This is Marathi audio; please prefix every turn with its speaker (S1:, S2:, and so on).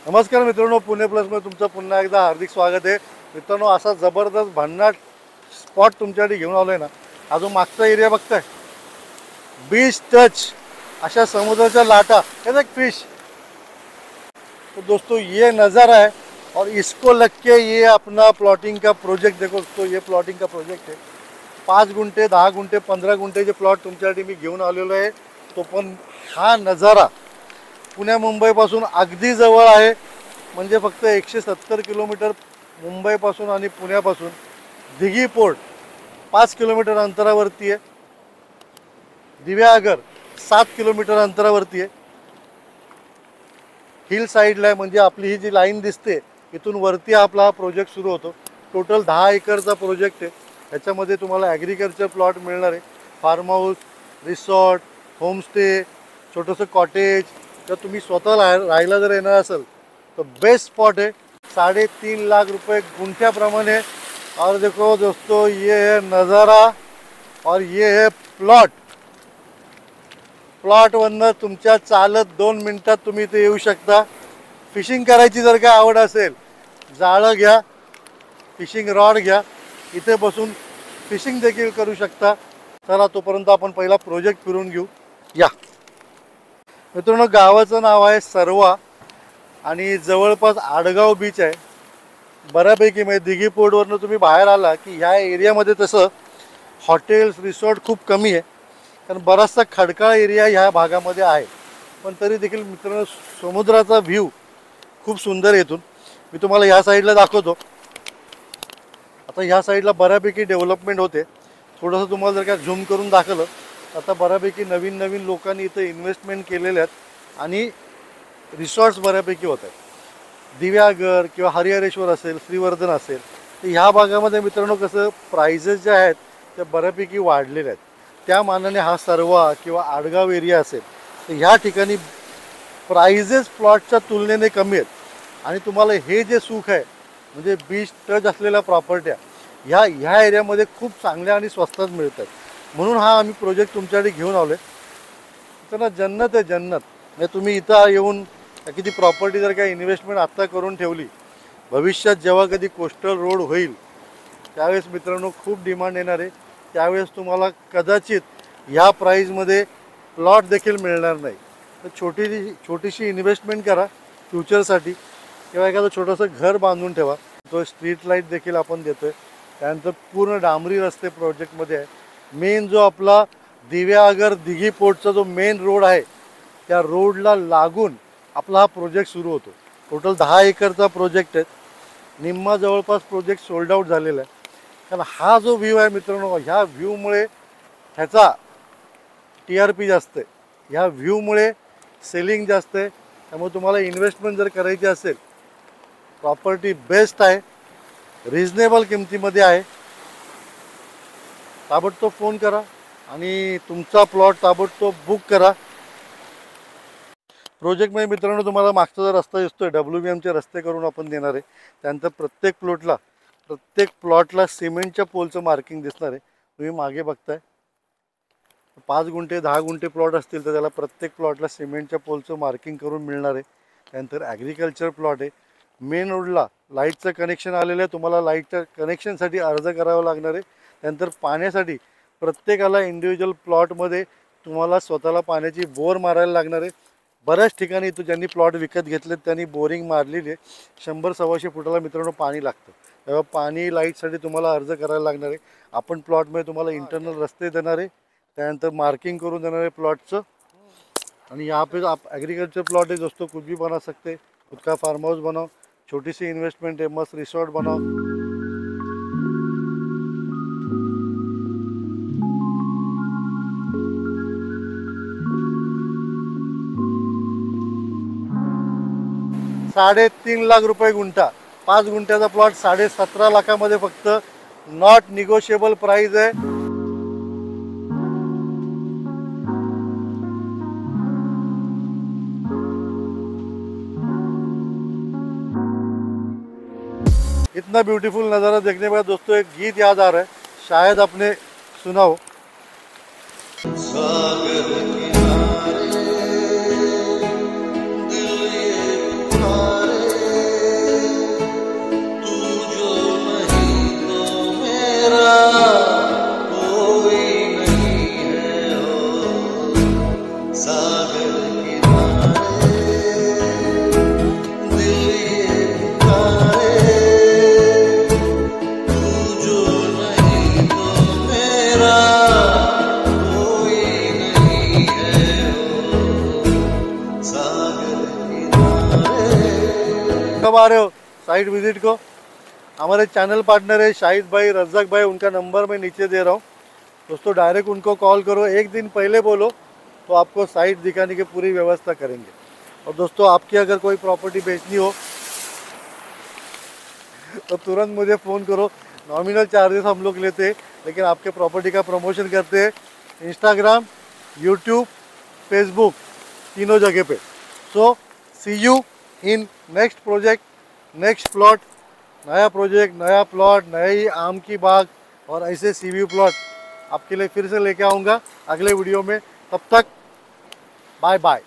S1: नमस्कार मित्रांनो, पुणे प्लसमध्ये तुमचं पुन्हा एकदा हार्दिक स्वागत आहे. मित्रांनो, असा जबरदस्त भन्नाट स्पॉट तुमच्यासाठी घेऊन आलो आहे ना. हा जो मागचा एरिया बघताय, बीच टच अशा समुद्राच्या लाटा, हे एक फिश. तो दोस्तों ये नज़ारा है और इसको लग के ये अपना प्लॉटिंग का प्रोजेक्ट देखो दोस्तों. ये प्लॉटिंग का प्रोजेक्ट है. 5 गुंठे 10 गुंठे 15 गुंठेचे प्लॉट तुमच्यासाठी मी घेऊन आलेलो आहे. तो पण हा नज़ारा पुणे मुंबईपासून अगदी जवळ आहे. म्हणजे फक्त 170 किलोमीटर मुंबईपासून आणि पुण्यापासून दिघी पोर्ट 5 किलोमीटर अंतरावरती आहे. दिव्यागर 7 किलोमीटर अंतरावरती आहे. हिल साईडला आहे. म्हणजे आपली ही जी लाईन दिसते इथून वरती आपला हा प्रोजेक्ट सुरू होतो. टोटल 10 एकरचा प्रोजेक्ट आहे. याच्यामध्ये तुम्हाला ॲग्रिकल्चर प्लॉट मिळणार आहे. फार्म हाऊस, रिसॉर्ट, होमस्टे, छोटंसं कॉटेज. जर तुम्ही स्वतः राहायला जर येणार असेल तो बेस्ट स्पॉट है. 3.5 लाख रुपए गुंठ्याप्रमाणे. और देखो दोस्तों, ये है नज़ारा और ये है प्लॉट. प्लॉटवरनं तुमच्या चालत 2 मिनिटात तुम्ही इथे येऊ शकता. फिशिंग करायची जर का आवड असेल, जाळं घ्या, फिशिंग रॉड घ्या, इथे बसून फिशिंग देखील करू शकता. चला तोपर्यंत आपण पहिला प्रोजेक्ट फिरून घेऊ या. मित्रांनो, गावाचं नाव आहे सरवा आणि जवळपास आडगाव बीच आहे. बऱ्यापैकी म्हणजे दिघी पोर्टवरनं तुम्ही बाहेर आला की ह्या एरियामध्ये तसं हॉटेल्स रिसॉर्ट खूप कमी आहे, कारण बराचसा खडकाळ एरिया ह्या भागामध्ये आहे. पण तरी देखील मित्रांनो, समुद्राचा व्ह्यू खूप सुंदर येतून. मी तुम्हाला ह्या साईडला दाखवतो. आता ह्या साईडला बऱ्यापैकी डेव्हलपमेंट होते. थोडंसं तुम्हाला जर का झूम करून दाखवलं, आता बऱ्यापैकी नवीन लोकांनी इथं इन्व्हेस्टमेंट केलेले आहेत आणि रिसॉर्ट्स बऱ्यापैकी होत आहेत. दिव्यागर किंवा हरिहरेश्वर असेल, श्रीवर्धन असेल, तर ह्या भागामध्ये मित्रांनो कसं प्राइजेस जे आहेत ते बऱ्यापैकी वाढलेले आहेत. त्या मानाने हा सरवा किंवा आडगाव एरिया असेल तर ह्या ठिकाणी प्राइजेस प्लॉटच्या तुलनेने कमी आहेत. आणि तुम्हाला हे जे सुख आहे म्हणजे बीच टच असलेल्या प्रॉपर्ट्या ह्या एरियामध्ये खूप चांगल्या आणि स्वस्तात मिळतात. म्हणून हा आम्ही प्रोजेक्ट तुमच्यासाठी घेऊन आलो आहे. त्यांना जन्नत आहे, जन्नत. म्हणजे तुम्ही इथं येऊन किती प्रॉपर्टी जर काही इन्व्हेस्टमेंट आत्ता करून ठेवली, भविष्यात जेव्हा कधी कोस्टल रोड होईल त्यावेळेस मित्रांनो खूप डिमांड येणार आहे. त्यावेळेस तुम्हाला कदाचित ह्या प्राईजमध्ये प्लॉट देखील मिळणार नाही. तर छोटीशी इन्व्हेस्टमेंट करा फ्युचरसाठी, किंवा एखादं छोटंसं घर बांधून ठेवा. तो स्ट्रीट लाईट देखील आपण देतो आहे. त्यानंतर पूर्ण डांबरी रस्ते प्रोजेक्टमध्ये आहे. मेन जो आपला दिव्यागर दिघी पोर्टचा जो मेन रोड आहे त्या रोडला लागून आपला हा प्रोजेक्ट सुरू होतो. टोटल 10 एकरचा प्रोजेक्ट आहे. निम्मा जवळपास प्रोजेक्ट सोल्ड आउट झालेला आहे. कारण हा जो व्ह्यू आहे मित्रांनो, ह्या व्ह्यूमुळे ह्याचा TRP जास्त आहे. ह्या व्ह्यूमुळे सेलिंग जास्त आहे. त्यामुळे तुम्हाला इन्व्हेस्टमेंट जर करायची असेल, प्रॉपर्टी बेस्ट आहे, रिजनेबल किमतीमध्ये आहे. ताबडतोब फोन करा आणि तुमचा प्लॉट ताबडतोब बुक करा. प्रोजेक्टमध्ये मित्रांनो तुम्हाला मागचा जो रस्ता दिसतोय WBMचे रस्ते करून आपण देणार आहे. त्यानंतर प्रत्येक प्लॉटला सिमेंटच्या पोलचं मार्किंग दिसणार आहे. तुम्ही मागे बघताय 5 गुंठे 10 गुंठे प्लॉट असतील तर त्याला प्रत्येक प्लॉटला सिमेंटच्या पोलचं मार्किंग करून मिळणार आहे. त्यानंतर ॲग्रिकल्चर प्लॉट आहे. मेन रोडला लाईटचं कनेक्शन आलेलं आहे. तुम्हाला लाईटच्या कनेक्शनसाठी अर्ज करावा लागणार आहे. त्यानंतर पाण्यासाठी प्रत्येकाला इंडिव्हिज्युअल प्लॉटमध्ये तुम्हाला स्वतःला पाण्याची बोर मारायला लागणार आहे. बऱ्याच ठिकाणी इथं ज्यांनी प्लॉट विकत घेतलेत त्यांनी बोरिंग मारलेली आहे. 100-125 फुटाला मित्रांनो पाणी लागतं. तेव्हा पाणी लाईटसाठी तुम्हाला अर्ज करायला लागणार आहे. आपण प्लॉटमध्ये तुम्हाला इंटरनल रस्ते देणार आहे. त्यानंतर मार्किंग करून देणार आहे प्लॉटचं. आणि यहाँ पे आप एग्रीकल्चर प्लॉट है दोस्तों, कुछ भी बना सकते. खुद का फार्म हाउस बनाओ, छोटी सी इन्वेस्टमेंट है, मस्त रिसॉर्ट बनाओ. ₹3.5 लाख गुंठा, 5 गुंठ्याचा प्लॉट 17.5 लाखामध्ये फक्त. नॉट निगोशिएबल प्राइस है. इतना ब्यूटीफुल नज़ारा देखने के बाद दोस्तों एक गीत याद आ रहा है, शायद आपने सुना हो. सागर किनारे दिल ये पुकारे कब आ रहे हो साइट विजिट को? हमारे चैनल पार्टनर है शाहिद भाई, रज़ाक भाई, उनका नंबर मैं नीचे दे रहा हूँ दोस्तों, डायरेक्ट उनको कॉल करो, एक दिन पहले बोलो तो आपको साइट दिखाने की पूरी व्यवस्था करेंगे। और दोस्तों आपकी अगर कोई प्रॉपर्टी बेचनी हो तो तुरंत मुझे फ़ोन करो। नॉमिनल चार्जेस हम लोग लेते हैं, लेकिन आपके प्रॉपर्टी का प्रमोशन करते हैं इंस्टाग्राम, यूट्यूब, फेसबुक, तीनों जगह पे। So see you in next project, next plot, नया प्रोजेक्ट, नया प्लॉट, नई आम की बाग और ऐसे सी व्यू प्लॉट आपके लिए फिर से लेके आऊँगा अगले वीडियो में। तब तक बाय बाय।